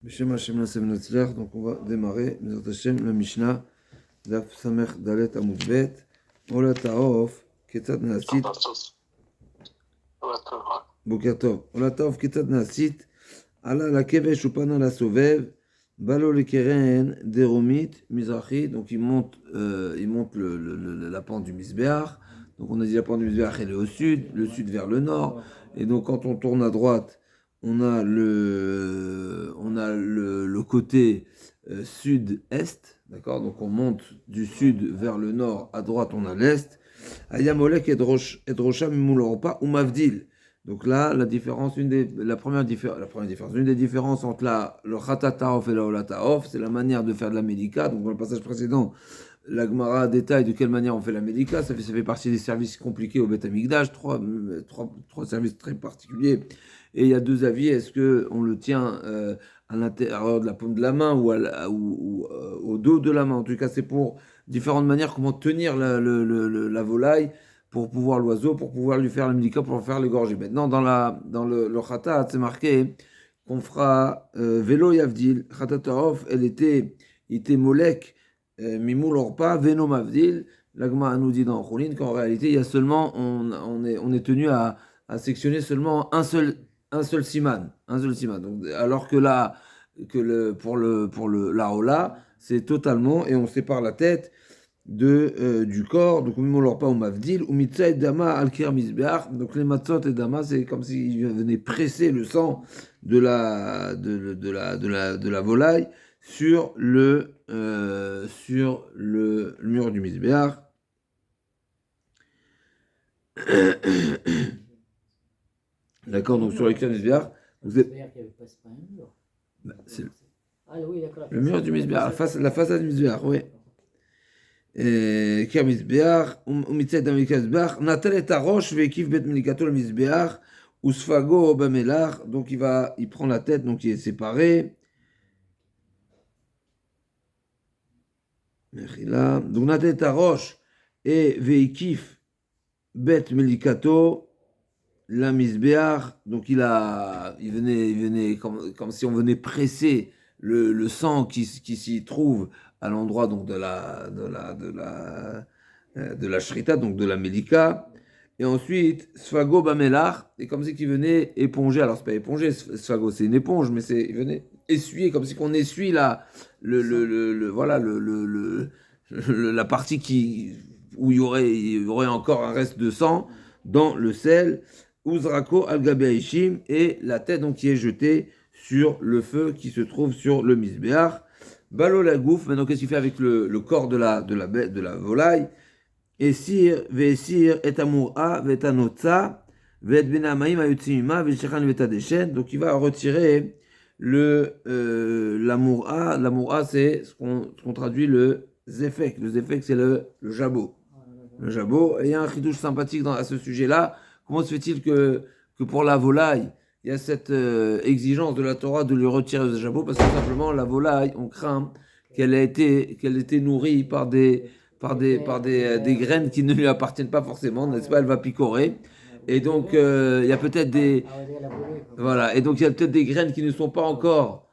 Beshem Hashem Nassem Natzliach, donc on va démarrer, Bezrat Hashem, la Mishnah, Daf Samech Dalet Amud Bet, Ola Taof, Ketzat Naasit, Boker Tov, Ola Taof, Ketzat Naasit, Ala la Kevesh Upana la Sovev, Balo le Keren, Deromit, Mizrachi, donc il monte la pente du Misbéach, donc on a dit la pente du Misbéach elle est au sud, le sud vers le nord, et donc quand on tourne à droite, on a le côté sud-est, d'accord? Donc on monte du sud vers le nord, à droite on a l'est. Ayamolek Edrosha Mimuloropa ou Mavdil. Donc là, la différence, une des différences entre le Khatataof et la Olataof, c'est la manière de faire de la Médika. Donc dans le passage précédent, la Gemara détaille de quelle manière on fait la Médika. Ça fait partie des services compliqués au Beth Amikdash, trois services très particuliers. Et il y a deux avis, est-ce qu'on le tient à l'intérieur de la paume de la main ou au dos de la main? En tout cas, c'est pour différentes manières comment tenir la volaille pour pouvoir l'oiseau, pour pouvoir lui faire le médicament, pour faire l'égorger. Maintenant, dans le khatat, c'est marqué qu'on fera vélo yavdil, khatat taof, il était molek, mimoul orpa, véno mavdil. L'agma nous dit dans Choulin qu'en réalité, il y a seulement, on est tenu à sectionner seulement un seul siman. Donc, alors que là, pour la hola, c'est totalement, et on sépare la tête du corps, donc on ne leur pas au mavdil, ou mitza et dama al kir misbeach, donc les matzot et dama, c'est comme s'ils venaient presser le sang de la volaille sur le mur du misbeach. D'accord, donc sur les kir misbeach, vous êtes... Le mur du misbeach, la façade du misbeach, oui. כמזבח, ומצד המזבח, נטל את הראש והקיף בית מליקתו למזבח, וספגו במלח, donc il prend la tête, donc il est séparé. Donc נטל את הראש, והקיף בית מליקתו למזבח, donc il venait comme si on venait presser le sang qui s'y trouve à l'endroit donc de la shrita, donc de la melika, et ensuite sfago bamelach, et comme si qu'il venait éponger, alors c'est pas éponger, sfago c'est une éponge, mais il venait essuyer, comme si qu'on essuie la partie où il y aurait encore un reste de sang dans le sel, uzrako al gabeishim, et la tête donc qui est jetée sur le feu qui se trouve sur le misbeach. Balo la gouffe, maintenant qu'est-ce qu'il fait avec le corps de la volaille? Esir, ve'esir, et amoura, ve'etanotza, ve'et benamaim ayutzimima, ve'shechan ve'tadeshen. Donc il va retirer l'amoura. L'amoura, c'est ce qu'on traduit le zefek. Le zefek, c'est le jabot. Le jabot. Et il y a un chidouche sympathique à ce sujet-là. Comment se fait-il que pour la volaille, il y a cette exigence de la Torah de lui retirer le jabot, parce que simplement la volaille, on craint qu'elle ait été nourrie par des graines qui ne lui appartiennent pas forcément, n'est-ce pas? Elle va picorer. Et donc il y a peut-être des graines qui ne sont pas encore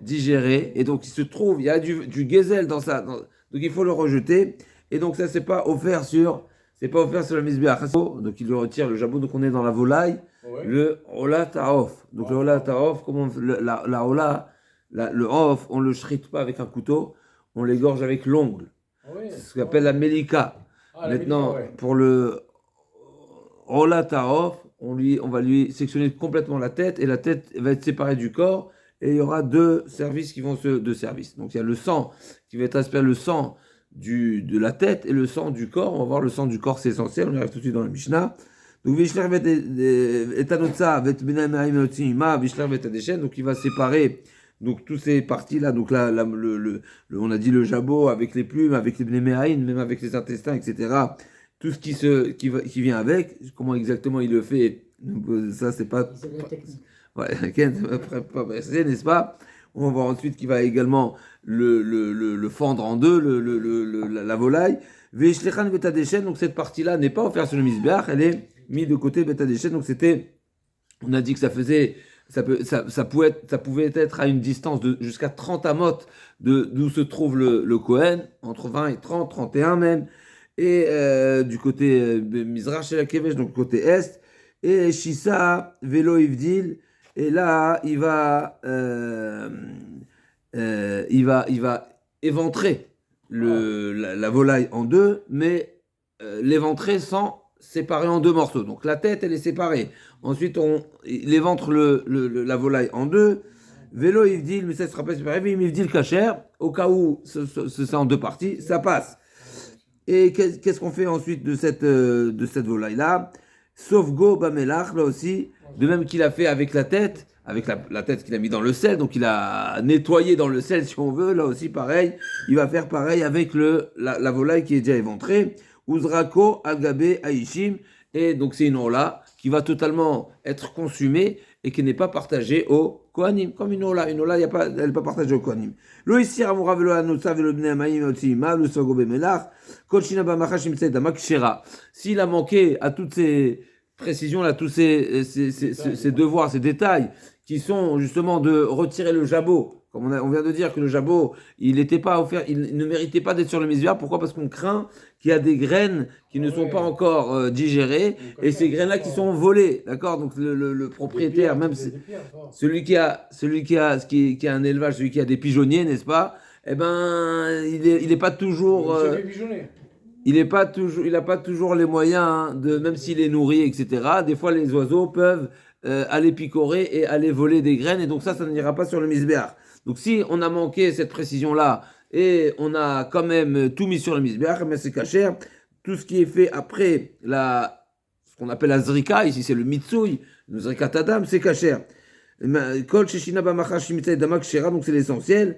digérées, et donc il se trouve, il y a du gazelle dans ça, donc il faut le rejeter, et donc ça c'est pas offert sur le misbeach. Donc il lui retire le jabot, donc on est dans la volaille, ouais. Le ola taof. Donc le ola taof, la ola, le off, on le shrite pas avec un couteau, on l'égorge avec l'ongle. Ouais. C'est ce qu'on appelle la melika. Maintenant, ouais. Pour le ola taof, on va lui sectionner complètement la tête, et la tête va être séparée du corps, et il y aura deux services. Donc il y a le sang qui va être aspiré, le sang de la tête, et le sang du corps. On va voir le sang du corps, c'est essentiel, on arrive tout de suite dans la Mishnah. Donc il va séparer donc toutes ces parties là, donc là on a dit le jabot avec les plumes, avec les bnéméaïn, même avec les intestins, etc. Tout ce qui vient avec. Comment exactement il le fait, ça c'est pas n'est-ce pas? On va voir ensuite qu'il va également le fendre en deux, la volaille. Veishlechan betadeshen, donc cette partie-là n'est pas offerte sur le misbeach, elle est mise de côté betadeshen. Donc on a dit que ça faisait ça pouvait être à une distance de jusqu'à 30 amot d'où se trouve le Kohen, entre 20 et 30, 31 même, et du côté Mizrach chez la Kevesh, donc côté est, et Shisa, Velo Ivdil, et là, il va éventrer la volaille en deux, mais l'éventrer sans séparer en deux morceaux. Donc la tête, elle est séparée. Ensuite, il éventre la volaille en deux. Vélo Ivdil, mais ça ne sera pas séparé. Ivdil Kacher, au cas où c'est en deux parties, ça passe. Et qu'est-ce qu'on fait ensuite de cette volaille-là? Sauf Go Bamelach, là aussi, de même qu'il a fait avec la tête qu'il a mis dans le sel, donc il a nettoyé dans le sel si on veut, là aussi pareil, il va faire pareil avec la volaille qui est déjà éventrée. Uzrako, Agabe, Aishim, et donc c'est une ola qui va totalement être consumée et qui n'est pas partagée au Kohanim, comme une ola, elle n'est pas partagée au Kohanim. Lo isir amura velo anotsa velo bnei amayim otzima, lo sogo bemelach, kol shina bamacha shimtzei damak shera. S'il a manqué à toutes ces précisions là, tous ces devoirs, ces détails, qui sont justement de retirer le jabot. Comme on vient de dire que le jabot, il n'était pas offert, il ne méritait pas d'être sur le misbéar. Pourquoi? Parce qu'on craint qu'il y a des graines qui ne sont pas encore digérées, et ces graines-là qui sont volées, d'accord? Donc le propriétaire, même celui qui a un élevage, celui qui a des pigeonniers, n'est-ce pas? Eh ben, il n'est pas toujours. Il n'a pas toujours les moyens, même s'il est nourri, etc. Des fois, les oiseaux peuvent aller picorer et aller voler des graines, et donc ça n'ira pas sur le misbéar. Donc si on a manqué cette précision-là, et on a quand même tout mis sur le misbéar, mais c'est kasher. Tout ce qui est fait après ce qu'on appelle la zrika, ici c'est le mitsui, le zrika tadam, c'est kasher. Kol sheshina bamacha shimitzay damak shera, donc c'est l'essentiel.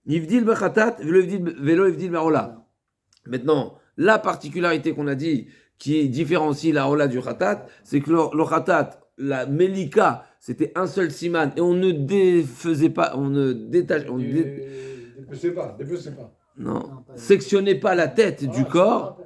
Yivdil bachatat, velo yivdil barola. Maintenant, la particularité qu'on a dit, qui différencie la rola du khatat, c'est que le khatat, la melika, c'était un seul siman, et on ne défaisait pas, on ne détache, on dépeçait pas. Non, sectionnait pas la tête du corps.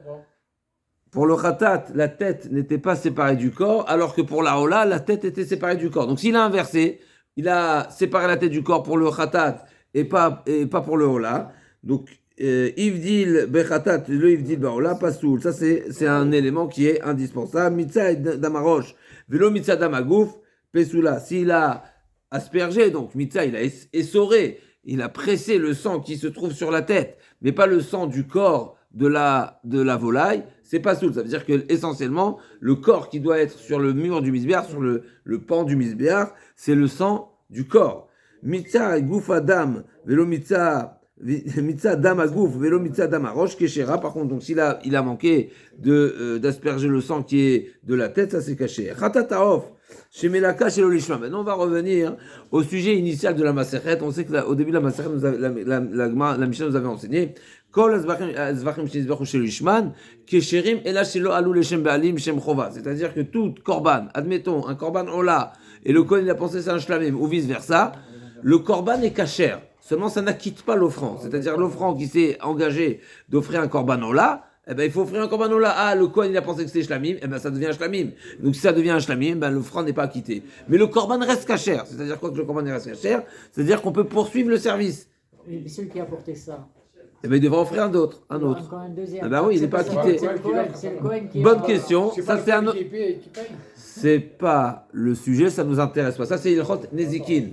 Pour le khatat, la tête n'était pas séparée du corps, alors que pour la rola, la tête était séparée du corps. Donc s'il a inversé, il a séparé la tête du corps pour le khatat et pas pour le rola. Donc Ivdil bechatat, le Ivdil baola, pasoul. Ça, c'est un élément qui est indispensable. Mitzah damarosh, velo mitzah damagouf, pesoula. S'il a aspergé, donc mitzah, il a essoré, il a pressé le sang qui se trouve sur la tête, mais pas le sang du corps de la volaille, c'est pasoul. Ça veut dire que essentiellement, le corps qui doit être sur le mur du misbéar, sur le pan du misbéar, c'est le sang du corps. Mitzah gouf adam, velo mitzah dam agouf, velo mitzah dam arosh keshera. Par contre, donc s'il a manqué d'asperger le sang qui est de la tête, ça c'est caché. Khatataof, chez Melaka, chez l'olishma. Maintenant, on va revenir au sujet initial de la Maseret. On sait qu'au début de la Maseret, la Mishnah nous avait enseigné Kol azvachim shnizbachu chez l'olishman, kesherim ela shelo alou leshem baalim shem chova. C'est-à-dire que tout korban, admettons, un korban ola, et le Kohen il a pensé c'est un shlamim, ou vice versa, le korban est kasher. Seulement, ça n'acquitte pas l'offrande. C'est-à-dire, l'offrand qui s'est engagé d'offrir un korban ola, eh ben, il faut offrir un korban ola. Ah, le Kohen, il a pensé que c'était shlamim, eh ben, ça devient un shlamim. Donc, si ça devient un shlamim, ben, l'offrande n'est pas acquitté. Mais le korban reste kasher. C'est-à-dire quoi que le korban reste kasher? C'est-à-dire qu'on peut poursuivre le service. Et celui qui a apporté ça, Eh ben, il devra offrir un autre. encore un deuxième. Eh ben oui, il n'est pas acquitté. C'est le Kohen qui Bonne question. C'est Ça, pas c'est un le autre. qui paye. C'est pas le sujet, ça nous intéresse pas. Ça, c'est Ilchot Nezikin.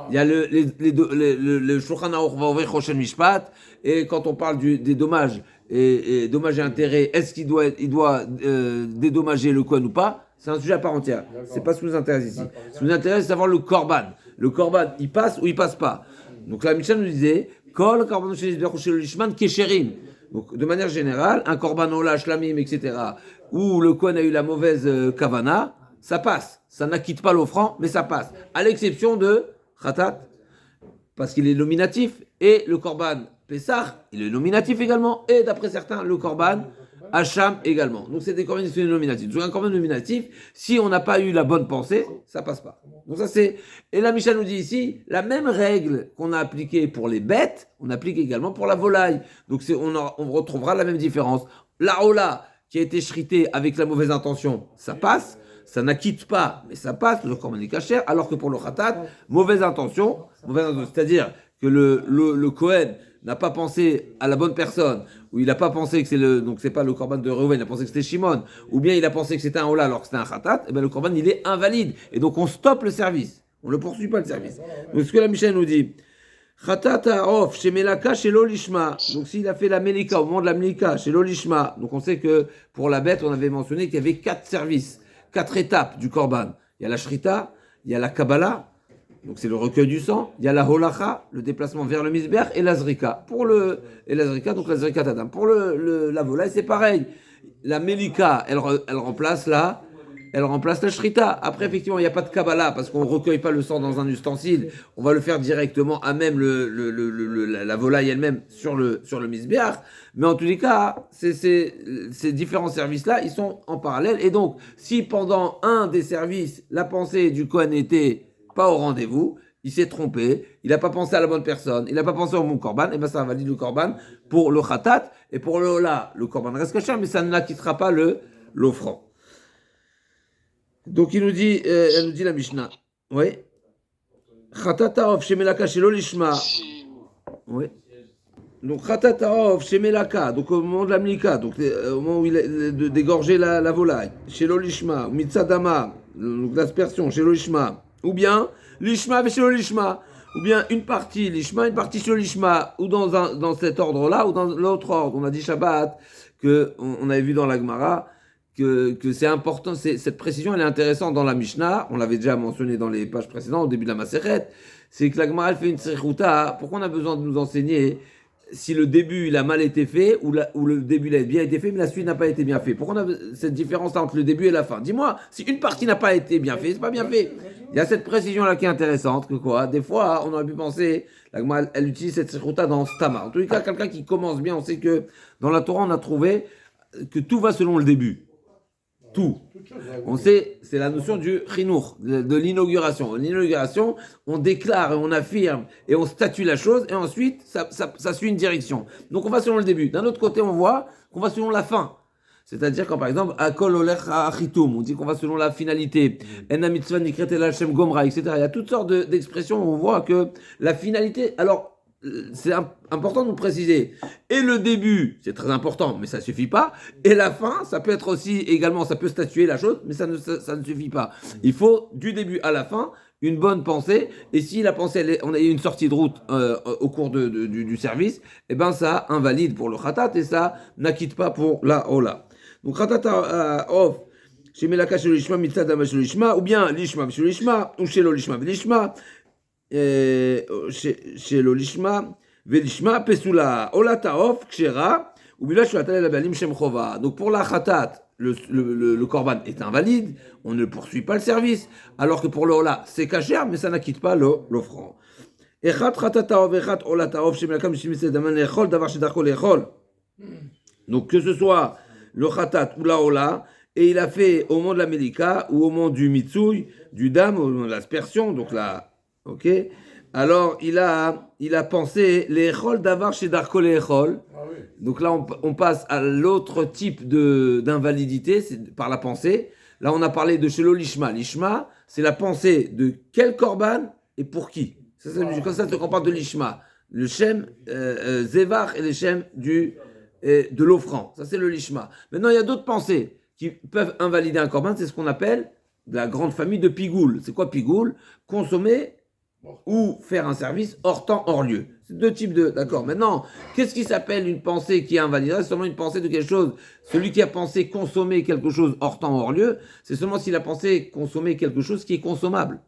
Il y a le Shulchan Aruch va ouvrir Choshen Mishpat, et quand on parle des dommages et dommages et intérêts, est-ce qu'il doit dédommager le Kohen ou pas? C'est un sujet à part entière. C'est pas ce qui nous intéresse ici. Ce qui nous intéresse, c'est savoir le Korban. Le Korban, il passe ou il passe pas? Donc la Mishnah nous disait Kol Korban chez l'Ishman Kesherim. Donc de manière générale, un Korban Ola, Shlamim, etc., où le Kohen a eu la mauvaise Kavana, ça passe. Ça n'acquitte pas l'offrand, mais ça passe. À l'exception de Khatat, parce qu'il est nominatif, et le Korban Pessah, il est nominatif également, et d'après certains, le Korban Hacham également. Donc c'est des Korban nominatifs. Donc un Korban nominatif, si on n'a pas eu la bonne pensée, ça passe pas. Donc ça c'est... Et la Mishnah nous dit ici, la même règle qu'on a appliquée pour les bêtes, on applique également pour la volaille. Donc on retrouvera la même différence. La Ola, qui a été shritée avec la mauvaise intention, ça passe. ça n'acquitte pas, mais ça passe, le korban est cachère, alors que pour le khatat, mauvaise intention, c'est-à-dire que le Kohen n'a pas pensé à la bonne personne, ou il n'a pas pensé que donc c'est pas le korban de Reuven, il a pensé que c'était Shimon, ou bien il a pensé que c'était un Ola alors que c'était un khatat, et bien le korban il est invalide, et donc on stoppe le service, on ne le poursuit pas le service. Donc ce que la Mishnah nous dit, Khatat ha'of chez Melaka chez l'olishma. Donc s'il a fait la Melika au moment de la Melika chez l'olishma, donc on sait que pour la bête on avait mentionné qu'il y avait 4 services, 4 étapes du korban. Il y a la shrita, il y a la kabbalah, donc c'est le recueil du sang, il y a la holacha, le déplacement vers le misber, et la zrika. Donc la zrika tadam. Pour la volaille c'est pareil. La Melika elle remplace la shrita. Après, effectivement, il n'y a pas de kabbalah parce qu'on ne recueille pas le sang dans un ustensile. On va le faire directement à même la volaille elle-même sur le misbéach. Mais en tous les cas, ces différents services-là, ils sont en parallèle. Et donc, si pendant un des services, la pensée du Kohen n'était pas au rendez-vous, il s'est trompé, il n'a pas pensé à la bonne personne, il n'a pas pensé au bon korban, et bien ça valide le korban pour le khatat. Et pour le hola, le korban reste caché, mais ça ne l'acquittera pas l'offrand. Donc elle nous dit la Mishnah. Oui. Khatataov shemelaka shelo lishma. Oui. Donc khatataov shemelaka. Donc au moment de la Melika, donc au moment où il est d'égorger la volaille. Shelo lishma. Mitzadama. Donc l'aspersion. Shelo lishma. Ou bien lishma ve shelo lishma. Ou bien une partie lishma, une partie shelo lishma. Ou dans cet ordre-là, ou dans l'autre ordre. On a dit Shabbat que on avait vu dans la Gemara. Que c'est important, cette précision elle est intéressante dans la Mishnah, on l'avait déjà mentionné dans les pages précédentes, au début de la Maseret, c'est que la Gemara elle fait une sérichuta. Pourquoi on a besoin de nous enseigner si le début il a mal été fait ou le début il a bien été fait mais la suite n'a pas été bien fait? Pourquoi on a cette différence entre le début et la fin? Dis-moi, si une partie n'a pas été bien fait, c'est pas bien fait. Il y a cette précision là qui est intéressante, que quoi, des fois on aurait pu penser, la Gemara elle utilise cette sérichuta dans Stama. En tous les cas, quelqu'un qui commence bien, on sait que dans la Torah on a trouvé que tout va selon le début. Tout. On sait, c'est la notion du chinour, de l'inauguration. L'inauguration, on déclare et on affirme et on statue la chose et ensuite, ça suit une direction. Donc on va selon le début. D'un autre côté, on voit qu'on va selon la fin. C'est-à-dire quand par exemple, Akol Olech Achitum, on dit qu'on va selon la finalité. En mitzvah nikret el Hashem gomra, etc. Il y a toutes sortes d'expressions où on voit que la finalité. Alors, c'est important de nous préciser. Et le début, c'est très important, mais ça ne suffit pas. Et la fin, ça peut être aussi également, ça peut statuer la chose, mais ça ne suffit pas. Il faut du début à la fin une bonne pensée. Et si la pensée, on a eu une sortie de route au cours du service, eh ben ça invalide pour le khatat et ça n'acquitte pas pour la hola. Donc khatat off. Chez Melaka chez l'ishma, mitzadama chez l'ishma, ou bien l'ishma chez l'ishma, ou chez l'ishma l'ishma. Chez l'olishma, velishma, pesula, olataof, kshera, ou bila shuatal labalim shem chova. Donc pour la khatat, le korban est invalide, on ne poursuit pas le service, alors que pour le hola, c'est kasher, mais ça n'acquitte pas l'offrand. Echat khatataov, echat olataov, shem lakam shimitzed daman lechol, davar shedarko lechol. Donc que ce soit le khatat ou la hola, et il a fait au moment de la Melika, ou au moment du mitsouy, du dam, au moment de l'aspersion, donc la. Ok. Alors il a pensé les echol d'avar chez Darko les echol. Donc là on passe à l'autre type d'invalidité, c'est par la pensée. Là on a parlé de chez l'olishma. L'ishma, c'est la pensée de quel korban et pour qui. Comme ça, on parle de l'ishma. Le shem zevar et le shem de l'offrand. Ça c'est le lishma. Maintenant il y a d'autres pensées qui peuvent invalider un korban. C'est ce qu'on appelle la grande famille de pigoul. C'est quoi pigoul? Consommer ou faire un service hors temps, hors lieu. C'est deux types de... D'accord. Maintenant, qu'est-ce qui s'appelle une pensée qui est invalidée? C'est seulement une pensée de quelque chose. Celui qui a pensé consommer quelque chose hors temps, hors lieu, c'est seulement s'il a pensé consommer quelque chose qui est consommable.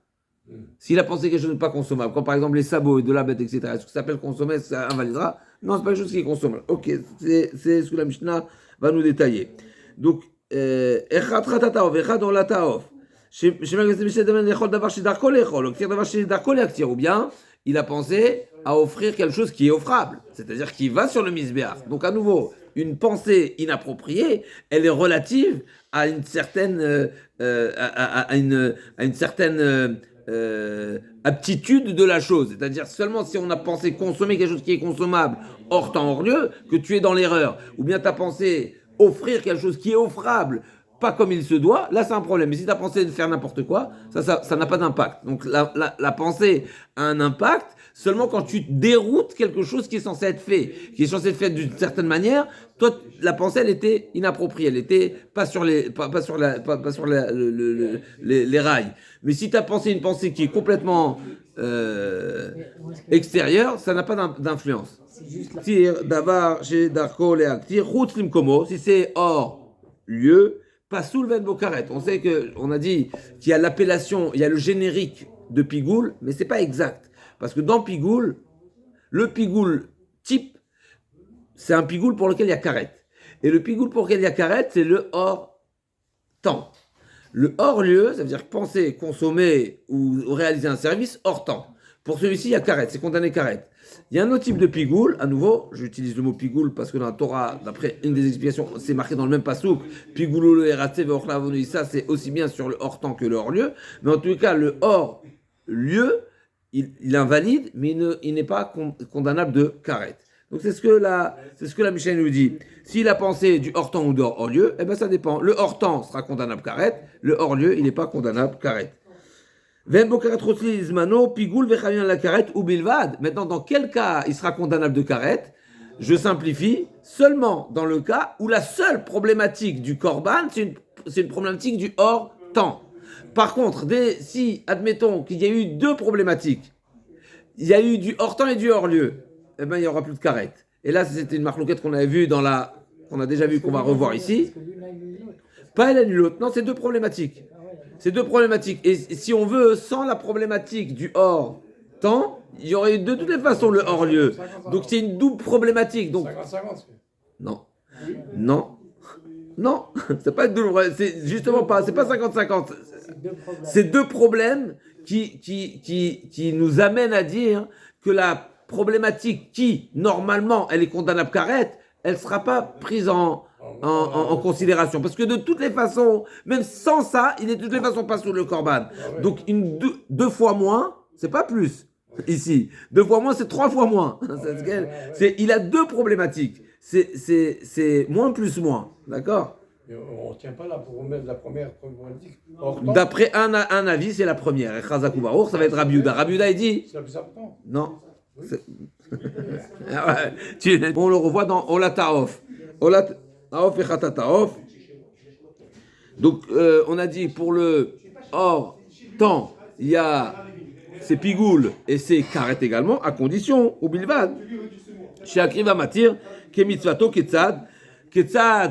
S'il a pensé quelque chose de pas consommable, comme par exemple les sabots et de la bête, etc., est-ce que ça s'appelle consommer, ça invalidera? Non, c'est pas quelque chose qui est consommable. Ok, c'est ce que la Mishnah va nous détailler. Donc, Echad Khatataov, Echad Olataov. Ou bien il a pensé à offrir quelque chose qui est offrable, c'est-à-dire qui va sur le misbéach. Donc à nouveau, une pensée inappropriée, elle est relative à une certaine aptitude de la chose. C'est-à-dire seulement si on a pensé consommer quelque chose qui est consommable hors temps, hors lieu, que tu es dans l'erreur. Ou bien tu as pensé offrir quelque chose qui est offrable pas comme il se doit, là c'est un problème. Mais si tu as pensé de faire n'importe quoi, ça n'a pas d'impact. Donc la pensée a un impact seulement quand tu déroutes quelque chose qui est censé être fait, qui est censé être fait d'une certaine manière. Toi, la pensée, elle était inappropriée, elle était pas sur les les rails. Mais si tu as pensé une pensée qui est complètement extérieure, ça n'a pas d'influence. C'est juste la... Tir, davar, chez Darko, Léaktir, Routz Limkomo, si c'est hors lieu, pas sous le ven bokaret. On sait on a dit qu'il y a l'appellation, il y a le générique de pigoule, mais c'est pas exact. Parce que dans pigoule, le pigoule type, c'est un pigoule pour lequel il y a karet. Et le pigoule pour lequel il y a karet, c'est le hors temps. Le hors lieu, ça veut dire penser, consommer ou réaliser un service hors temps. Pour celui-ci, il y a karet, c'est condamné karet. Il y a un autre type de pigoule, à nouveau, j'utilise le mot pigoule parce que dans la Torah, d'après une des explications, c'est marqué dans le même pasouk, pigoulou le eratse ve'ochlavonoï, ça c'est aussi bien sur le hors temps que le hors lieu. Mais en tout cas, le hors lieu, il invalide, mais il n'est pas condamnable de karet. Donc c'est ce que la Mishnah nous dit. S'il a pensé du hors temps ou du hors lieu, eh ben ça dépend. Le hors temps sera condamnable karet, le hors lieu, il n'est pas condamnable karet. Maintenant, dans quel cas il sera condamnable de karet? Je simplifie, seulement dans le cas où la seule problématique du korban, c'est une problématique du hors temps. Par contre, si, admettons qu'il y a eu deux problématiques, il y a eu du hors temps et du hors lieu, eh ben il n'y aura plus de karet. Et là, c'était une marloquette qu'on avait vue qu'on a déjà vu, qu'on va revoir ici. Pas l'une l'autre. Non, c'est deux problématiques. C'est deux problématiques. Et si on veut, sans la problématique du hors temps, il y aurait de toutes les façons le hors lieu. Donc c'est une double problématique. Donc 50-50. non, non, non. C'est pas une double. C'est justement pas. C'est pas 50-50. C'est deux problèmes qui nous amènent à dire que la problématique qui normalement elle est condamnable karet, elle sera pas prise en considération. Parce que de toutes les façons, même sans ça, il est de toutes les façons pas sur le korban. Donc deux fois moins, c'est pas plus. Ici, deux fois moins, c'est trois fois moins. Il a deux problématiques. C'est moins plus moins. D'accord? On ne tient pas la première problématique. D'après un avis, c'est la première. Et Chazak ou Baruch, ça va être Rabbi Yehuda. Rabbi Yehuda, il dit... C'est la plus importante. Non. On le revoit dans Olataof. Olataof et Khatataof. Donc, on a dit pour le hors temps, il y a c'est pigoule et c'est karet également, à condition, au bilvad. Chez Akriva Matir, Kemitzvato, Ketzad,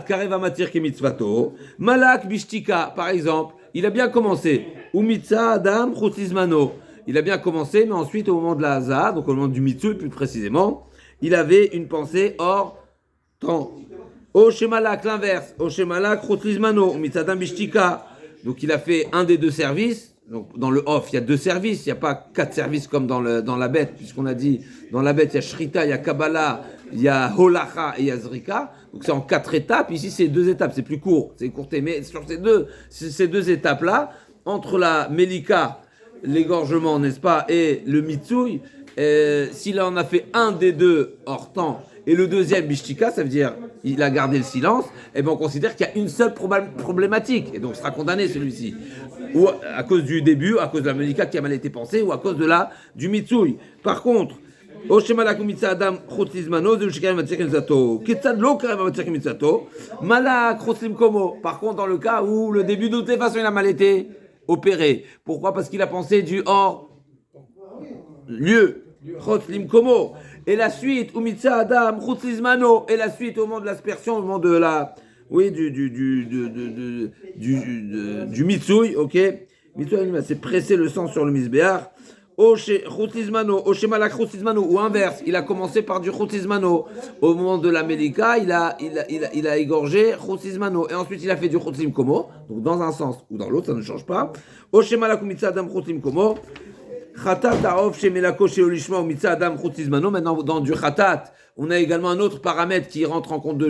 Kareva Matir, Kemitzvato, Malak Bishtika, par exemple, il a bien commencé. Umitza Adam, Chotzizmano. Il a bien commencé, mais ensuite, au moment de la Hazah, donc au moment du Mitzu, plus précisément, il avait une pensée hors temps. O Shemalak, l'inverse. O Shemalak, Chotzizmano, Umitza Adam Bishtika. Donc il a fait un des deux services. Donc, dans le off, il y a deux services, il n'y a pas quatre services comme dans la bête, puisqu'on a dit, dans la bête, il y a Shrita, il y a Kabbalah, il y a Holacha et il y a Zrika. Donc, c'est en quatre étapes. Ici, c'est deux étapes, c'est plus court, c'est courté. Mais sur ces deux étapes-là, entre la Melika, l'égorgement, n'est-ce pas, et le Mitsui, s'il en a fait un des deux hors temps, et le deuxième, Bishtika, ça veut dire il a gardé le silence, et bien on considère qu'il y a une seule problématique, et donc sera condamné celui-ci. Ou à cause du début, à cause de la Melika qui a mal été pensée, ou à cause du Mitsui. Par contre, Adam par contre, dans le cas où le début de toutes les façons il a mal été opéré. Pourquoi? Parce qu'il a pensé du hors lieu. Et la suite, Umitza Adam, Chutzizmano, et la suite au moment de l'aspersion, au moment de la, oui, du Mitsui, ok? Mitsui, c'est presser le sang sur le Misbéar. Chutzizmano, Oshemalak Chutzizmano, ou inverse, il a commencé par du Chutzizmano. Au moment de la Melika, il a égorgé Chutzizmano, et ensuite il a fait du Chutzimkomo, donc dans un sens ou dans l'autre, ça ne change pas. Oshemalak Umitza Adam, Chutzimkomo. Khatat Aof chez Melako chez Olishma ou Mitza Adam Choutizmano. Maintenant, dans du Khatat, on a également un autre paramètre qui rentre en compte,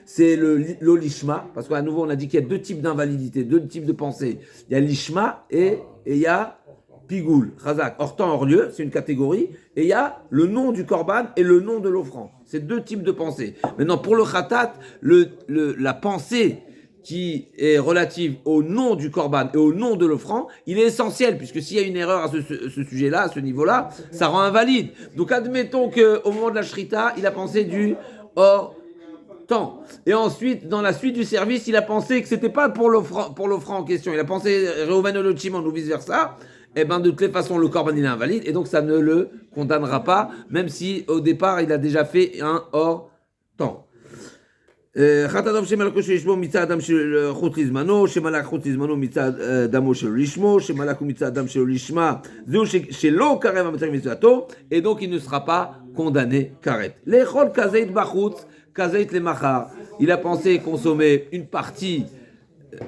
c'est l'Olishma. Parce qu'à nouveau, on a dit qu'il y a deux types d'invalidité, deux types de pensée. Il y a l'Ishma et il y a pigoul, chazak, hors temps, hors lieu, c'est une catégorie, et il y a le nom du korban et le nom de l'offrande. C'est deux types de pensée. Maintenant, pour le khatat, la pensée qui est relative au nom du korban et au nom de l'offrande, il est essentiel, puisque s'il y a une erreur à ce sujet-là, à ce niveau-là, ça rend invalide. Donc admettons qu'au moment de la shrita, il a pensé du hors temps. Et ensuite, dans la suite du service, il a pensé que c'était pas pour l'offrand en question. Il a pensé Reuven ou Shimon ou vice-versa. Et bien, de toutes les façons, le korban, il est invalide. Et donc, ça ne le condamnera pas, même si, au départ, il a déjà fait un hors temps. חטאתו שמלכו של לשמו מצד אדם של חוץ לזמנו, שמלך חוץ לזמנו מצד דמו שלו לשמו, שמלך הוא מצד אדם שלו לשמה, זהו שלא קרב המצב מצוותו, et donc il ne sera pas condamné karet. לאכול כזית בחוץ, כזית למחר. Il a pensé consommer une partie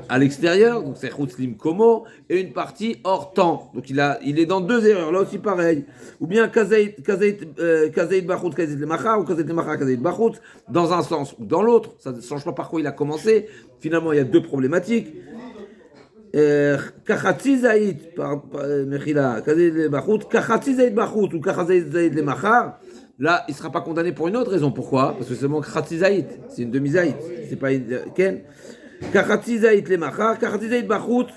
à l'extérieur, donc c'est Chutzlim Komo, et une partie hors temps. Donc il est dans deux erreurs, là aussi pareil. Ou bien Kazait Bachut, Kazait Lemacha, ou Kazait Lemacha, Kazait Bachut, dans un sens ou dans l'autre. Ça ne change pas par quoi il a commencé. Finalement, il y a deux problématiques. Kachatzi Zaïd, Mechila, Kazait Bachut, Kachatzi Zaïd Bachut, ou Kachatzi Zaïd Lemacha, là, il ne sera pas condamné pour une autre raison. Pourquoi? Parce que c'est seulement Kachatzi Zaïd, c'est une demi-Zaïd, c'est pas une. Ken? Kachatzi zaït lemachar, kachatzi zaït bachut,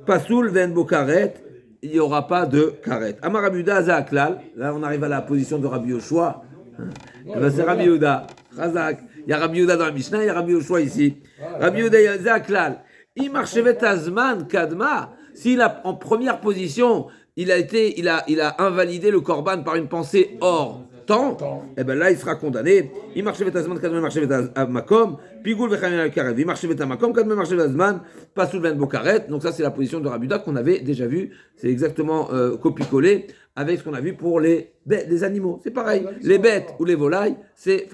pasoul ven bo karet, il n'y aura pas de karet. Amar Rabbi Yehuda zaklal, là on arrive à la position de Rabbi Yoshua. C'est Rabbi Yehuda, chazak. Il y a Rabbi Yehuda dans la Mishnah, il y a Rabbi Yoshua ici. Rabbi Yehuda zaklal. Imar shevet azman kadma, s'il a en première position, il a invalidé le korban par une pensée hors temps, et ben là il sera condamné. Il marche avec Azman, kadme marche avec Makom, Pigoul vechamim al-karet. Il marche avec Makom, kadme marche avec Azman, pas sous le Bokaret. Donc ça c'est la position de Rabbi Yehuda qu'on avait déjà vu. C'est exactement copié-collé avec ce qu'on a vu pour les animaux. C'est pareil. Les bêtes ou les volailles, c'est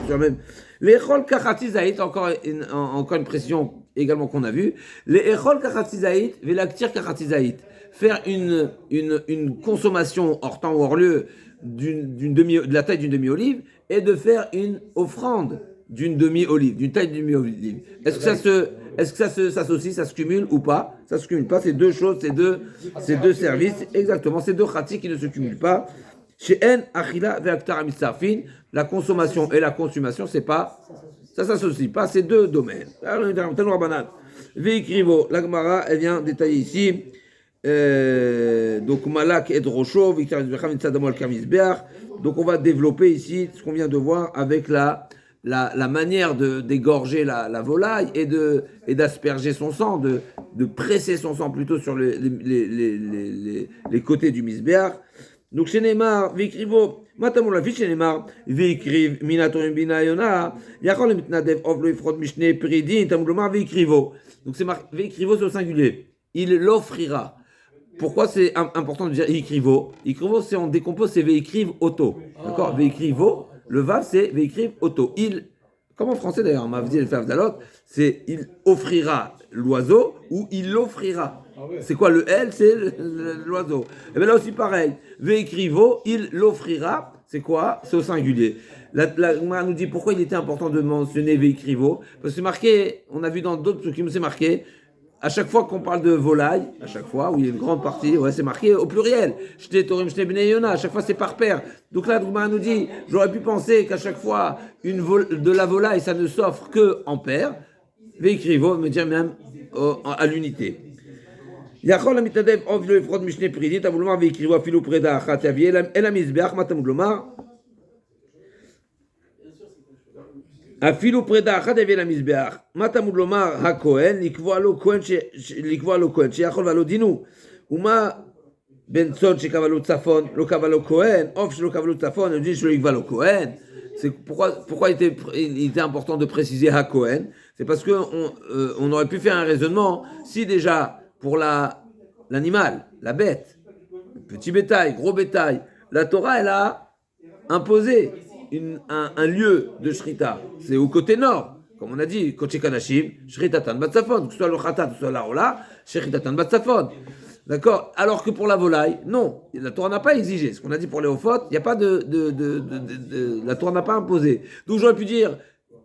la même. Les echol kachati zaït, encore une précision également qu'on a vu. Les echol kachati zaït, velaktir kachati zaït. Faire une consommation hors temps ou hors lieu de la taille d'une demi-olive et de faire une offrande d'une demi-olive, d'une taille d'une demi-olive. Est-ce que ça s'associe, ça se cumule ou pas? Ça se cumule pas, c'est deux choses, c'est deux services, exactement, c'est deux khatis qui ne se cumulent pas. Chez En, Achila, Ve'aktara Mitzarfin, la consommation et la consommation, c'est pas, ça s'associe pas, c'est deux domaines. Ve'ikrivo, la Gemara, elle vient détailler ici. Donc Malak et Drosho, donc on va développer ici ce qu'on vient de voir avec la manière d'égorger la volaille et d'asperger son sang, de presser son sang plutôt sur les côtés du misbéach. Donc chez Neymar, Vikrivo, Matamou la fiche chez Neymar, Vikriv, Minatorim Binayona, Yakol Mitnadev, Ovlo Ifrod Mishne, Peridin, Tamoulomar, Vikrivo. Donc c'est marqué, Vikrivo c'est au singulier. Il l'offrira. Pourquoi c'est important de dire Ikrivo? Ikrivo, c'est on décompose, c'est Veikriv auto. D'accord? Veikrivo, le vav, c'est Veikriv auto. Comme en français d'ailleurs, on m'a dit le faire d'alot, c'est il offrira l'oiseau ou il l'offrira. C'est quoi le L? C'est l'oiseau. Et bien là aussi pareil. Veikrivo, il l'offrira. C'est quoi? C'est au singulier. La Gemara nous dit pourquoi il était important de mentionner Veikrivo. Parce que c'est marqué, on a vu dans d'autres trucs, c'est marqué. À chaque fois qu'on parle de volaille, à chaque fois, où il y a une grande partie, ouais, c'est marqué au pluriel. À chaque fois, c'est par paire. Donc là, Douma nous dit, j'aurais pu penser qu'à chaque fois, de la volaille, ça ne s'offre que en paire. Veikrivo, me dire même à l'unité. יכול המתנדב עוף לא יפחות משני פרידין, תמוד לומר ויקריבו אפילו פרידה אחת יביא אל המזבח, מה תמוד לומר? אפילו פרידה אחת יביא למזבח. מה תמוד לומר הכהן? לקבוע לו כהן שיכול ולא דינו. ומה בין צאן שקבע לו צפון, לא קבע לו כהן, עוף שלא קבע לו צפון, הם יודעים שלא יקבע לו כהן. C'est pourquoi il était important de préciser Hakohen? C'est parce qu'on aurait pu faire un raisonnement si déjà pour l'animal, la bête, petit bétail, gros bétail, la Torah elle a imposé un lieu de shrita, c'est au côté nord, comme on a dit, Koché Kanashim, Shritatan Batsafon, que ce soit le Khatat, que ce soit la Rola, Shritatan Batsafon. D'accord? Alors que pour la volaille, non. La Torah n'a pas exigé. Ce qu'on a dit pour les Ophot, il n'y a pas la Torah n'a pas imposé. Donc j'aurais pu dire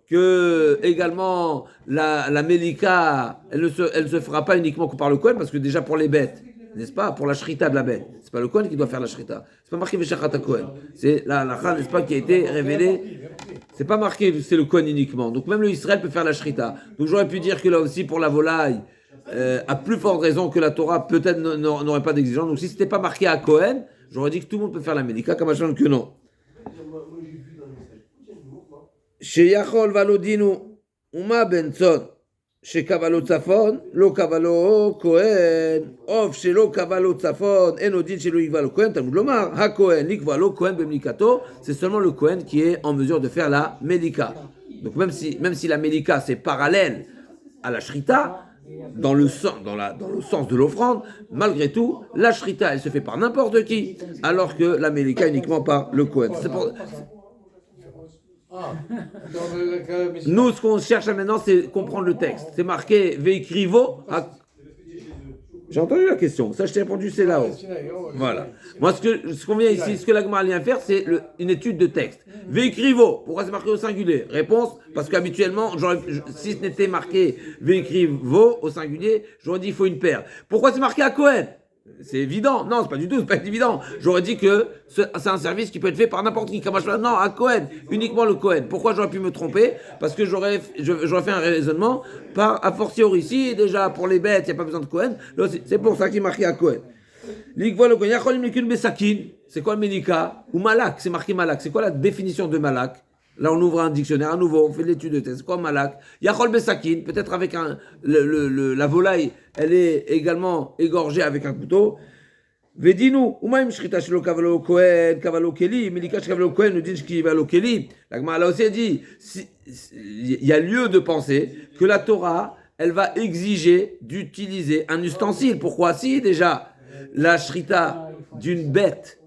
que également la Mélika, elle ne se fera pas uniquement que par le Kohen, parce que déjà pour les bêtes, n'est-ce pas, pour la shrita de la bête. C'est pas le Kohen qui doit faire la shrita. C'est pas marqué Veshachat Kohen. C'est la halakha, n'est-ce pas, qui a été révélée. C'est pas marqué, c'est le Kohen uniquement. Donc même le Israël peut faire la shrita. Donc j'aurais pu dire que là aussi pour la volaille, à plus forte raison que la Torah peut-être n'aurait pas d'exigence. Donc si c'était pas marqué à Kohen, j'aurais dit que tout le monde peut faire la médika, comme je que non. Chez Yachol Valodinu, Uma Benson. Chez Kavalo Tzafon, lo Kavalo Kohen, of chez lo Kavalo Tzafon, enodin chez lo Ikvalo Kohen, Talmud Lomar, ha Kohen, l'Ikvalo Kohen Bemlikato, c'est seulement le Kohen qui est en mesure de faire la Melika. Donc même si la Melika c'est parallèle à la Shrita, dans le sens de l'offrande, malgré tout, la Shrita elle se fait par n'importe qui, alors que la Melika uniquement par le Kohen. Nous, ce qu'on cherche maintenant, c'est comprendre le texte. C'est marqué Veikrivo. J'ai entendu la question. Ça, je t'ai répondu, c'est là-haut. Voilà. Moi, ce qu'on vient ici, ce que la Gemara vient faire, c'est une étude de texte. Veikrivo. Pourquoi c'est marqué au singulier? Réponse, parce qu'habituellement, si ce n'était marqué Veikrivo au singulier, j'aurais dit il faut une paire. Pourquoi c'est marqué à Kohen? C'est évident. Non, c'est pas du tout, c'est pas évident. J'aurais dit que c'est un service qui peut être fait par n'importe qui. Non, à Kohen, uniquement le Kohen. Pourquoi j'aurais pu me tromper? Parce que j'aurais fait un raisonnement a fortiori. Ici, déjà, pour les bêtes, il n'y a pas besoin de Kohen. Là, c'est pour ça qu'il est marqué à Kohen. C'est quoi le Melika? Ou Malak, c'est marqué Malak. C'est quoi la définition de Malak? Là, on ouvre un dictionnaire à nouveau, on fait l'étude de texte. C'est quoi Malak? Yachol Besakin, peut-être avec la volaille, elle est également égorgée avec un couteau. Vedinu, Umaim Shrita Shelo Kavalo Kohen, Kavalo Keli, Melika Kavalo Kohen, Udin Kavalo Keli. La Gemara là aussi a dit, il y a lieu de penser que la Torah, elle va exiger d'utiliser un ustensile. Pourquoi? Si déjà, la Shrita d'une bête,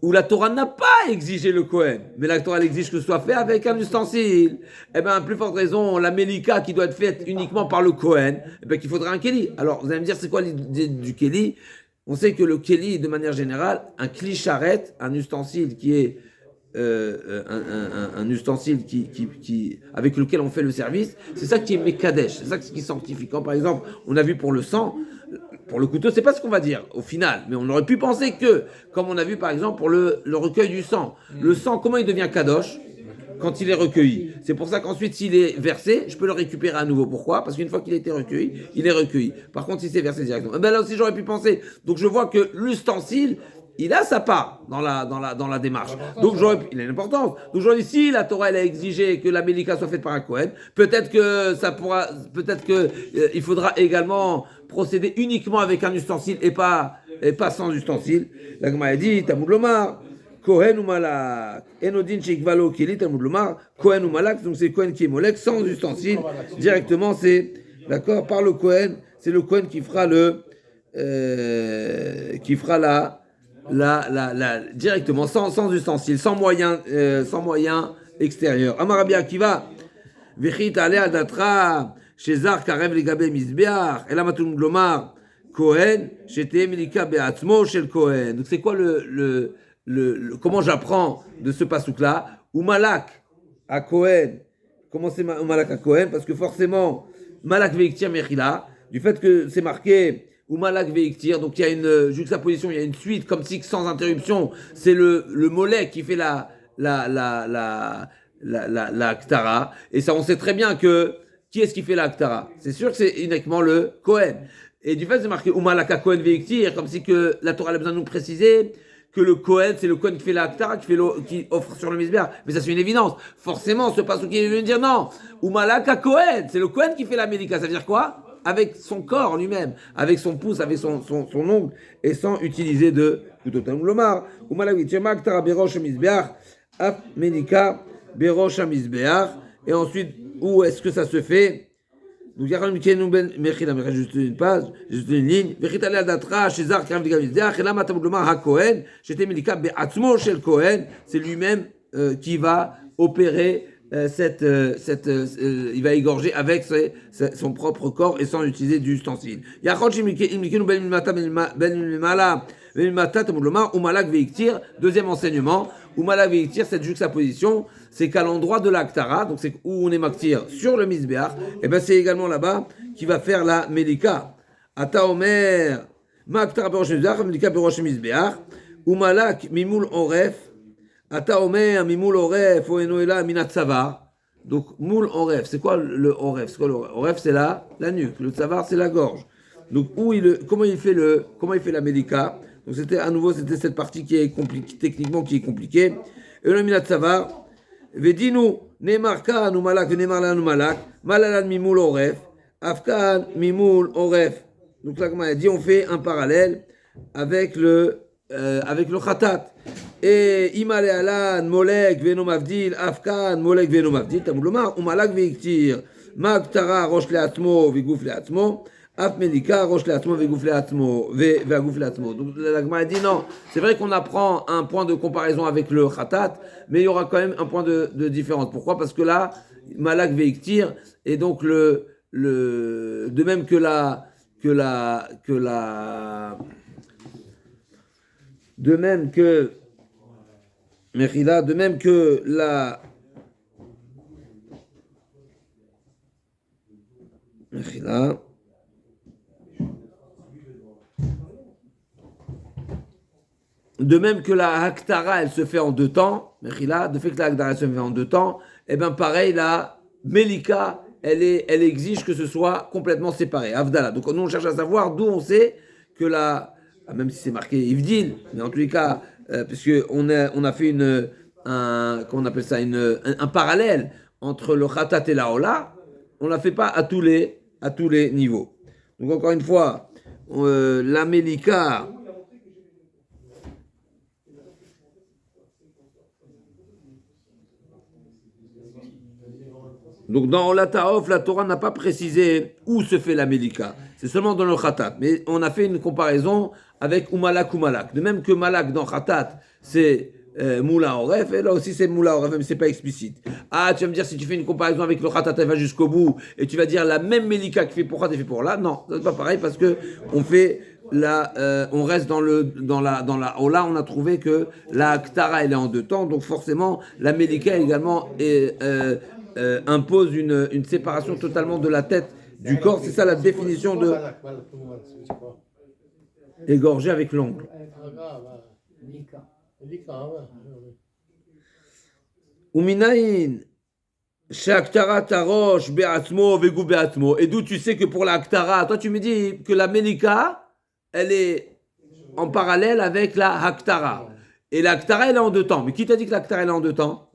où la Torah n'a pas exigé le Kohen, mais la Torah elle exige que ce soit fait avec un ustensile. Eh bien, à plus forte raison, la Melika qui doit être faite uniquement par le Kohen, eh bien, qu'il faudra un Keli. Alors, vous allez me dire, c'est quoi l'idée du Keli? On sait que le Keli, de manière générale, un Kli Sharet, un ustensile qui est un ustensile avec lequel on fait le service, c'est ça qui est Mekadesh, c'est ça qui est sanctifiant. Par exemple, on a vu pour le sang, pour le couteau, c'est pas ce qu'on va dire au final, mais on aurait pu penser que, comme on a vu par exemple pour le recueil du sang, le sang, comment il devient kadosh? Quand il est recueilli. C'est pour ça qu'ensuite, s'il est versé, je peux le récupérer à nouveau. Pourquoi? Parce qu'une fois qu'il a été recueilli, il est recueilli. Par contre, si c'est versé directement, ben là aussi j'aurais pu penser. Donc je vois que l'ustensile, il a sa part dans la démarche. Donc il a une importance. Donc j'aurais dit, si la Torah elle a exigé que la Melika soit faite par un Kohen, peut-être que il faudra également procéder uniquement avec un ustensile et pas sans ustensile. La Gemara a dit, Talmud Lomar, Kohen ou Malak, Enodin Sheikvalo Keli, Talmud Lomar, Kohen ou Malak, donc c'est Kohen qui est molek, sans ustensile, directement c'est, d'accord, par le Kohen, c'est le Kohen qui fera directement, sans ustensile, sans moyen extérieur. Amarabia Akiva, Vechit Ale Adatra, Shezar Karev Legabe Mizbeach, Elamatum Glomar, Kohen, Shete Milika Beatzmo Shel Kohen. Donc c'est quoi comment j'apprends de ce pasouk-là? Ou Malak à Kohen. Comment c'est Malak à Kohen? Parce que forcément, Malak Veiktir Mechila, du fait que c'est marqué ou Malak Veiktir, donc il y a une juxtaposition, il y a une suite, comme si sans interruption, c'est le mollet qui fait la Ktara. Et ça, on sait très bien que qui est-ce qui fait la Ktara? C'est sûr que c'est uniquement le Kohen. Et du fait, c'est marqué ou Malak à Kohen Veiktir, comme si que la Torah a besoin de nous préciser que le Kohen, c'est le Kohen qui fait la Ktara, qui offre sur le Mizbeach. Mais ça, c'est une évidence. Forcément, ce pasouk qui veut dire non. Ou Malak à Kohen, c'est le Kohen qui fait la Melika. Ça veut dire quoi? Avec son corps lui-même, avec son pouce, avec son ongle, et sans utiliser de couteau. Talmud Lomar, ou Malak Vitzema, Ktara Berosh Mizbeach, Af Melika Berosh Mizbeach. Et ensuite, où est-ce que ça se fait? Donc, juste une page, juste une ligne. Vechitale Adatra, Shezar, Karam de Gamizdeach, et là, Talmud Lomar, HaKohen, Shete Melika Beatzmo Shel Kohen, c'est lui-même qui va opérer il va égorger avec son propre corps et sans utiliser d'ustensile. Deuxième enseignement, Umalak veiktir, cette juxtaposition, c'est qu'à l'endroit de l'Aktara, donc c'est où on est maktir sur le Mizbeach, et ben c'est également là-bas qu'il va faire la Melika. Ata Omer, Ma aktara berosh mizbeach, melika berosh mizbeach, umalak mimul oref, ata omer mimul oref, o enoela minat tsavar. Donc, moul oref, c'est quoi le oref? C'est quoi le oref? C'est la nuque, le tsavar, c'est la gorge. Donc, comment il fait la melika? Donc, c'était cette partie qui est compliquée, techniquement qui est compliquée. Et le minat tsavar, vedinu, nemar kan ou malak, nemar lan ou malak, malalan mimoul oref, afkan mimoul oref. Donc là, comme elle a dit, on fait un parallèle avec le khatat. Et imale alan, molek, veno mavdil, afkan, molek, veno mavdil, tamoud lomar, ou malak veiktir, magtara, roche le atmo, vigouf le atmo, af melika, roche le atmo, vigouf le atmo, vegouf le atmo. Donc la Gemara a dit non, c'est vrai qu'on apprend un point de comparaison avec le khatat, mais il y aura quand même un point de différence. Pourquoi? Parce que là, malak veiktir, et donc de même que la de même que Mechila, de même que la Mechila, de même que la Haktara, elle se fait en deux temps, Mechila, de fait que la Haktara elle se fait en deux temps, et bien pareil, la Melika, elle exige que ce soit complètement séparé. Avdala. Donc nous on cherche à savoir d'où on sait que même si c'est marqué Ivdil, mais en tous les cas, puisque on a fait comment on appelle ça, un parallèle entre le Khatat et la Ola, on ne la fait pas à tous les niveaux. Donc encore une fois, la Melika, donc dans la Taof, la Torah n'a pas précisé où se fait la Melika. C'est seulement dans le Khatat. Mais on a fait une comparaison avec Umalak ou Malak. De même que Malak dans Khatat, c'est Moula Oref, et là aussi c'est Moula Oref, même si c'est pas explicite. Ah, tu vas me dire, si tu fais une comparaison avec le Khatat, elle va jusqu'au bout, et tu vas dire la même Melika qui fait pour Khatat et fait pour là. Non, c'est pas pareil, parce que on reste dans la Ola, on a trouvé que la Ktara, elle est en deux temps, donc forcément, la Melika également impose une séparation totalement de la tête du corps. C'est ça la définition de égorger avec l'ongle. Uminaïn, Shaktara tarosh be'atmo vegu be'atmo. Et d'où tu sais que pour la Aktara, toi tu me dis que la Melika, elle est en parallèle avec la Haktara. Et la Aktara, elle est en deux temps. Mais qui t'a dit que la Aktara, elle est en deux temps?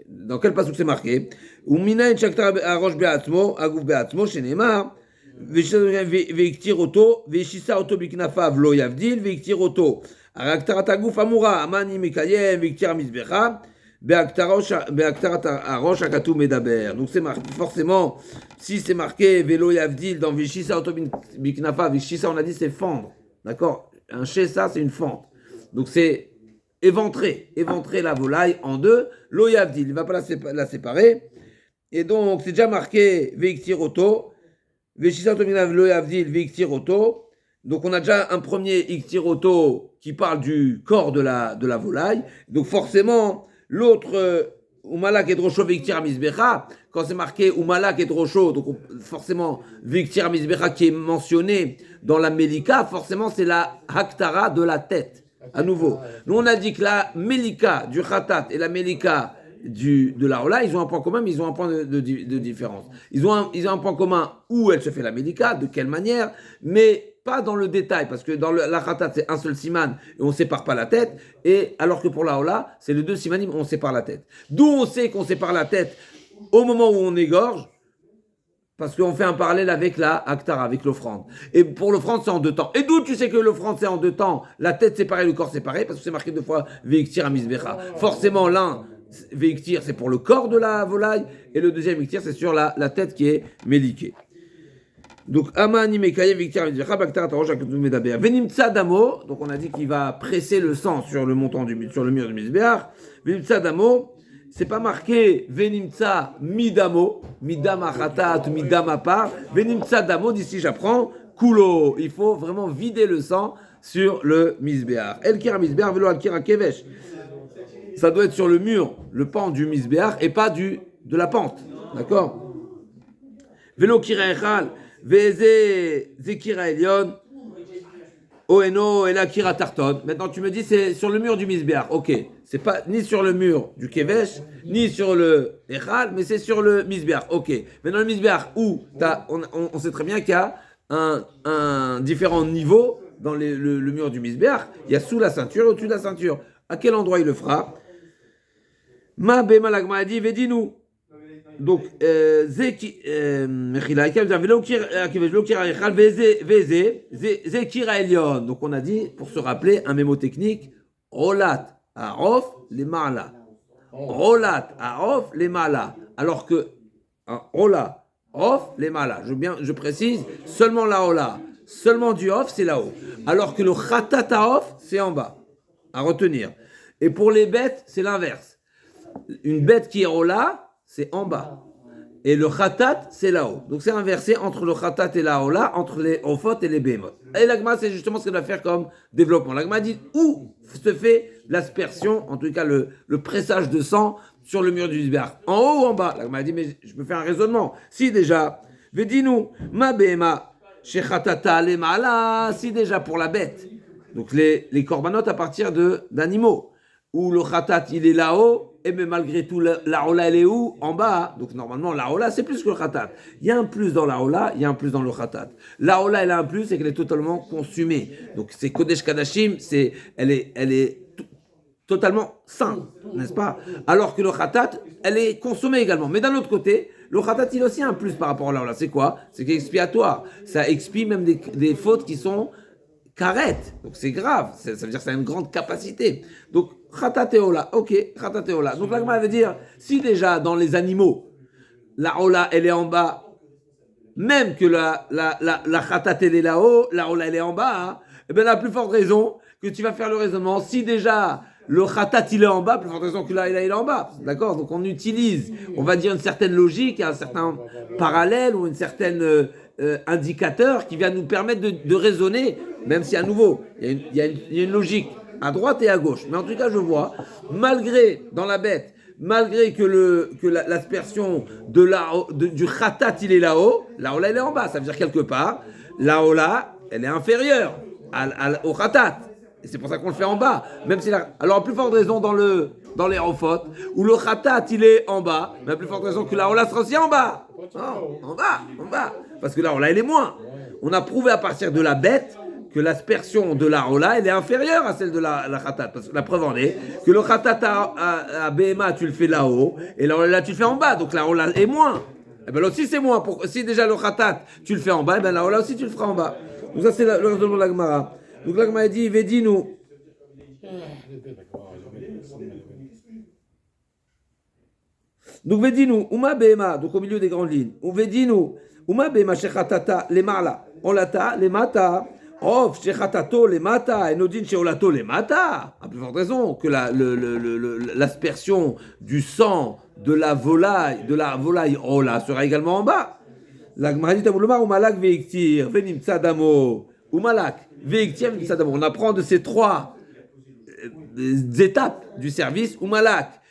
Dans quel passage c'est marqué? Uminaïn Shaktara arosh be'atmo, aguf be'atmo, shenemar. Veiktir oto, veishisa oto biknafav lo yavdil, veiktir oto. Araktarat aguf amura, amani mekayem, veiktir amizbecha, beaktarat arosh akatu medaber. Donc c'est marqué, forcément, si c'est marqué velo yavdil dans veishisa oto biknafav, veishisa on a dit c'est fendre, d'accord? Un shesa c'est une fente. Donc c'est éventrer la volaille en deux, lo yavdil, il ne va pas la séparer. Et donc c'est déjà marqué veiktir oto. Donc on a déjà un premier iktiroto qui parle du corps de la volaille. Donc forcément, l'autre Umalak et Drosho Viktir Amizbecha, quand c'est marqué Umalak et Drosho, donc forcément Viktir Amizbecha qui est mentionné dans la Melika, forcément c'est la Haktara de la tête. À nouveau, nous on a dit que la Melika du Khatat et la Melika de la Ola, ils ont un point commun, mais ils ont un point de différence. Ils ont un point commun où elle se fait la Melika, de quelle manière, mais pas dans le détail, parce que dans la Khatat, c'est un seul siman, et on ne sépare pas la tête, et alors que pour la Ola, c'est les deux simanim, on sépare la tête. D'où on sait qu'on sépare la tête au moment où on égorge, parce qu'on fait un parallèle avec la Aktara, avec l'offrande. Et pour l'offrande, c'est en deux temps. Et d'où tu sais que l'offrande, c'est en deux temps? La tête séparée, le corps séparé, parce que c'est marqué deux fois Veiktir Amizbecha. Forcément, l'un, Veiktir, c'est pour le corps de la volaille, et le deuxième Veiktir, c'est sur la tête qui est méliquée. Donc, Amani Mekaye, Veiktir Amizbecha, Baktara Tarosh, Akatou Medaber. Venimtsa Damo, donc on a dit qu'il va presser le sang sur le mur du Mizbeach. Venimtsa Damo, c'est pas marqué Venimtsa Midamo, Midama Khatat, Midama Par. Venimtsa Damo, d'ici j'apprends, Kulo. Il faut vraiment vider le sang sur le Mizbeach. El Kira Mizbeach, Velo Al Kira Kevesh. Ça doit être sur le mur, le pan du Mizbeach, et pas de la pente. D'accord? Velo Kira Echal, Veze Zekira Elion, Oeno et la Kira Tarton. Maintenant, tu me dis, c'est sur le mur du Misbeach. Ok. C'est pas ni sur le mur du Kevesh, ni sur le Echal, mais c'est sur le Misbeach. Ok. Maintenant, le Misbeach, où on sait très bien qu'il y a un différent niveau dans le mur du Misbeach. Il y a sous la ceinture et au-dessus de la ceinture. À quel endroit il le fera? Ma Bema Lagma a dit, Vedinu. Donc, donc on a dit, pour se rappeler, un mémo technique, Rolat Arof les Ma'ala. Rolat Arof les Ma'ala. Alors que, Rolat Arof les Ma'ala. Je précise, seulement la Rola, seulement du Off, c'est là-haut. Alors que le Khatat Arof, c'est en bas. À retenir. Et pour les bêtes, c'est l'inverse. Une bête qui est Rola, c'est en bas. Et le khatat, c'est là-haut. Donc c'est inversé entre le khatat et la hola, entre les ofot et les bémot. Et l'agma, c'est justement ce qu'elle va faire comme développement. L'agma dit où se fait l'aspersion, en tout cas le pressage de sang sur le mur du misbeach. En haut ou en bas? L'agma dit, mais je peux faire un raisonnement. Si déjà, vedinu, ma béma, chez khatata le mala, si déjà pour la bête. Donc les corbanotes à partir d'animaux. Où le khatat, il est là-haut, et mais malgré tout, la hola, elle est où? En bas. Donc normalement, la hola, c'est plus que le khatat. Il y a un plus dans la hola, il y a un plus dans le khatat. La hola, elle a un plus, c'est qu'elle est totalement consumée. Donc c'est Kodesh Kadashim, elle est totalement sainte, n'est-ce pas? Alors que le khatat, elle est consommée également. Mais d'un autre côté, le khatat, il a aussi un plus par rapport à la hola. C'est quoi? C'est qu'il est expiatoire. Ça expie même des fautes qui sont carrette, donc c'est grave, ça veut dire que ça a une grande capacité. Donc, khatateola, ok, khatateola. Donc, l'agma veut dire, si déjà dans les animaux, la ola elle est en bas, même que la khatat elle est là-haut, la ola elle est en bas, hein, et bien la plus forte raison que tu vas faire le raisonnement, si déjà le khatat il est en bas, plus forte raison que la il est en bas, d'accord? Donc on utilise, on va dire une certaine logique, un certain parallèle ou une certaine indicateur qui vient nous permettre de raisonner, même si à nouveau, il y a une logique à droite et à gauche. Mais en tout cas, je vois, malgré, dans la bête, malgré que l'aspersion du khatat, il est là-haut, la hola, elle est en bas. Ça veut dire quelque part, la hola, elle est inférieure au khatat. Et c'est pour ça qu'on le fait en bas. Même si alors, à plus forte raison dans les rofot, où le khatat, il est en bas, mais à plus forte raison que la hola sera aussi en bas. Non, en bas. Parce que la hola, elle est moins. On a prouvé à partir de la bête que l'aspersion de la hola, elle est inférieure à celle de la khatat. Parce que la preuve en est que le khatat à BMA, tu le fais là-haut, et la hola, tu le fais en bas. Donc la hola est moins. Et bien là aussi, c'est moins. Si déjà le khatat, tu le fais en bas, et bien la hola aussi, tu le feras en bas. Donc ça, c'est le raisonnement de la Gemara. Donc la Gemara dit, Vedinu. Donc Vedinu, Uma Bema, donc au milieu des grandes lignes. Vedinu, Uma Bema Shechatata, les Marla, Olata, les Mata, Of Shechatato, les Mata, et Nodin Sheolato, les Mata. À plus forte raison que l'aspersion du sang de la volaille, Ola, sera également en bas. La Gemara dit, Tabuluma, Umalak Veiktir, Venim Tzadamo, Umalak Veiktir, Venim Tzadamo. On apprend de ces trois étapes du service, Umalak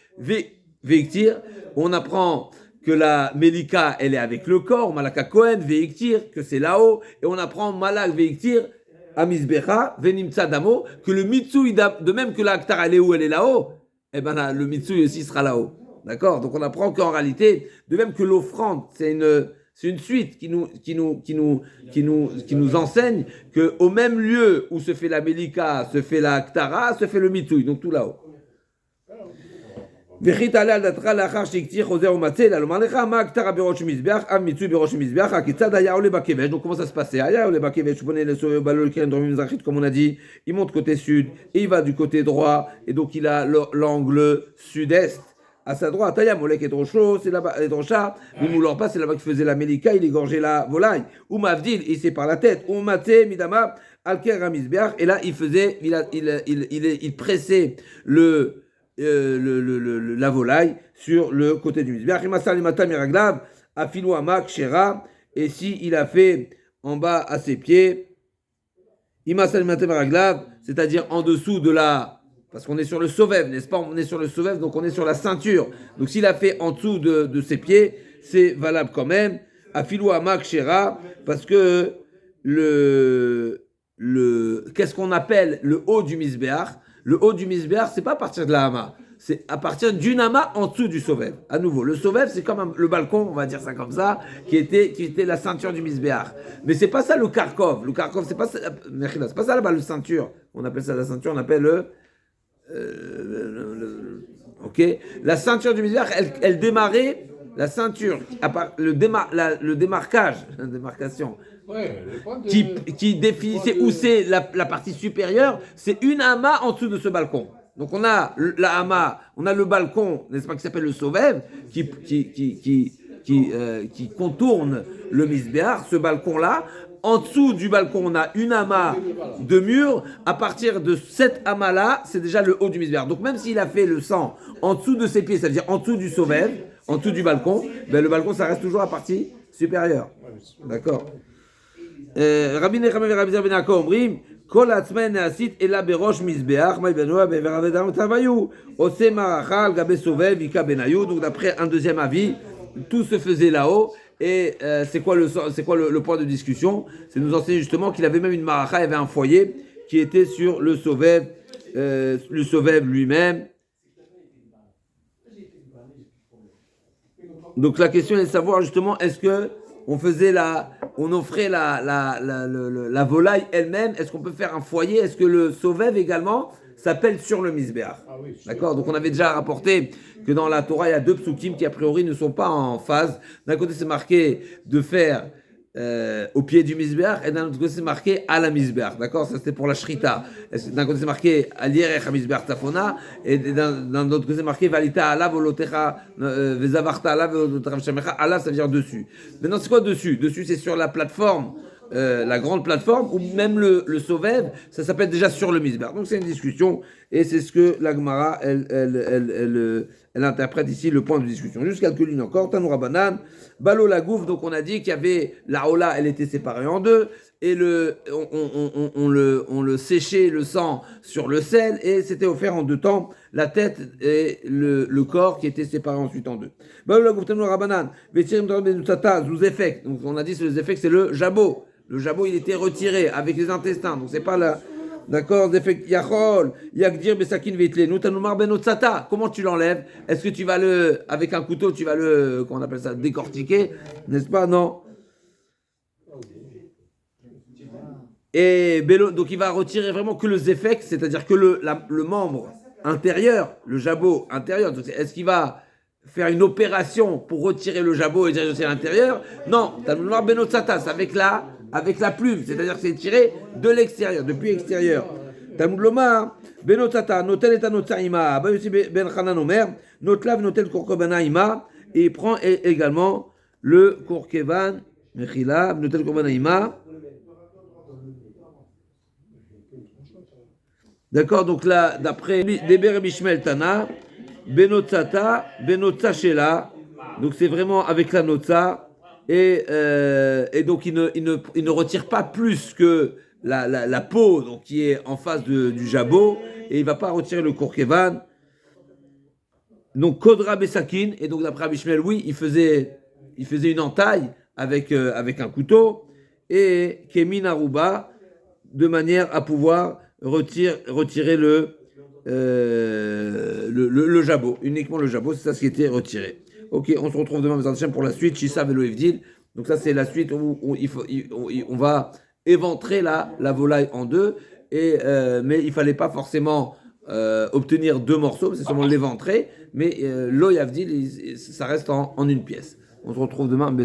Veiktir. On apprend que la Melika, elle est avec le corps, Malaka Kohen, Veiktir, que c'est là-haut, et on apprend Malak Veiktir, Amisbecha, Venim Tzadamo, que le Mitsui, de même que la Aktara, elle est où, elle est là-haut, et ben le Mitsui aussi sera là-haut. D'accord? Donc on apprend qu'en réalité, de même que l'offrande, c'est une suite qui nous enseigne qu'au même lieu où se fait la Melika, se fait la Aktara, se fait le Mitsui, donc tout là-haut. Donc comment ça se passait? Comme on a dit, il monte côté sud et il va du côté droit, et donc il a l'angle sud-est à sa droite. Molek est trop chaud, c'est là-bas, et Drosha, Mimoulor pas, c'est là-bas qu'il faisait la Melika, il égorgeait la volaille. Ou Mavdil, il s'est par la tête. Ou Maté, Midama, Alker Ramizbeach, et là il faisait, il pressait la volaille sur le côté du misbeach. Et si il a fait en bas à ses pieds, c'est-à-dire en dessous de parce qu'on est sur le sovev, n'est-ce pas? On est sur le sovev, donc on est sur la ceinture. Donc s'il a fait en dessous de ses pieds, c'est valable quand même. Afilou Amak Shera, parce que qu'est-ce qu'on appelle le haut du misbéach. Le haut du misbéach, c'est pas à partir de la hama, c'est à partir d'une hama en dessous du sovev. À nouveau, le sovev, c'est comme le balcon, on va dire ça comme ça, qui était la ceinture du misbéach. Mais c'est pas ça le karkov. Le karkov, c'est pas ça, c'est pas ça là-bas le ceinture. On appelle ça la ceinture, on appelle ok. La ceinture du misbéach, elle démarrait. La ceinture, le démarquage, la démarcation, Ouais, le point de- qui définissait où c'est la partie supérieure, c'est une hama en dessous de ce balcon. Donc on a la hama, on a le balcon, n'est-ce pas, qui s'appelle le sovev, qui contourne le misbéach, ce balcon-là. En dessous du balcon, on a une hama de mur. À partir de cette hama-là, c'est déjà le haut du misbéach. Donc même s'il a fait le sang en dessous de ses pieds, c'est-à-dire en dessous du sovev, en dessous du balcon, ben le balcon, ça reste toujours la partie supérieure. D'accord. Rabbi Nechama et Rabbi Zer ben Yaakov אומרים, כל העצמי נעשית אלא בראש מזבח, מה יבנוה בעבר אבדם תביו, עושה מערכה על גבי סובב, היכה בניו. Donc d'après un deuxième avis, tout se faisait là-haut. Et c'est quoi le point de discussion? C'est nous enseigner justement qu'il avait même une maracha, il y avait un foyer qui était sur le sovev lui-même. Donc la question est de savoir justement, est-ce que on offrait la volaille elle-même, est-ce qu'on peut faire un foyer, est-ce que le sovev également s'appelle sur le misbéach? Ah oui, D'accord? Donc on avait déjà rapporté que dans la Torah il y a deux psukim qui a priori ne sont pas en phase. D'un côté c'est marqué de faire au pied du misbéach et d'un autre côté c'est marqué à la misbéach. D'accord? Ça c'était pour la shrita. D'un côté c'est marqué à l'ierech misbéach tafona et d'un autre côté c'est marqué valita ala volotecha vezavarta ala volotecha v'shamecha ala, ça veut dire dessus. Maintenant c'est quoi dessus? Dessus c'est sur la plateforme. La grande plateforme ou même le sovev, ça s'appelle déjà sur le misbéach. Donc c'est une discussion et c'est ce que la Gemara elle interprète ici le point de discussion. Juste quelques lignes encore. Tanoura Banan, Balo la gouffe. Donc on a dit qu'il y avait la hola, elle était séparée en deux et on le séchait le sang sur le sel et c'était offert en deux temps, la tête et le corps qui étaient séparés ensuite en deux. Balo la gouffe Tanoura Banan, Vetirim Benutata Zouzefek. Donc on a dit que le zefek c'est le jabot. Le jabot, il était retiré avec les intestins. Donc, c'est pas là. D'accord? Yachol, Yakdir, Besakin, Vetle. Nous, Tanoumar, Benotsata. Comment tu l'enlèves? Est-ce que tu vas avec un couteau, tu vas comment on appelle ça, décortiquer? N'est-ce pas? Non. Et donc, il va retirer vraiment que le zefek, c'est-à-dire que le membre intérieur, le jabot intérieur. Donc, est-ce qu'il va faire une opération pour retirer le jabot et retirer l'intérieur? Non. Tanoumar, Benotsata, c'est avec la plume, c'est-à-dire que c'est tiré de l'extérieur, depuis l'extérieur. Talmud Lomar, Benotata, Notel et Anotzaima, Abayusi Ben Hanan Omer, Notlav Notel Korkobana Ima, et il prend également le Korkevan, Mechila, Notel Korkobana Ima. D'accord, donc là, d'après Deber Bishmel Tana, Benotsata, Benotsachela, donc c'est vraiment avec la Notza. Et donc il ne retire pas plus que la peau donc, qui est en face du jabot et il ne va pas retirer le korkevan. Donc Kodra Besakin, et donc d'après Abishmel, oui, il faisait une entaille avec un couteau et Kemin Aruba de manière à pouvoir retirer le jabot, uniquement le jabot, c'est ça ce qui était retiré. Ok, on se retrouve demain pour la suite. Shisa Velo Evdil. Donc ça c'est la suite où on va éventrer la volaille en deux. Mais il fallait pas forcément obtenir deux morceaux, c'est seulement l'éventrer. Mais l'Oy Avdil, ça reste en une pièce. On se retrouve demain.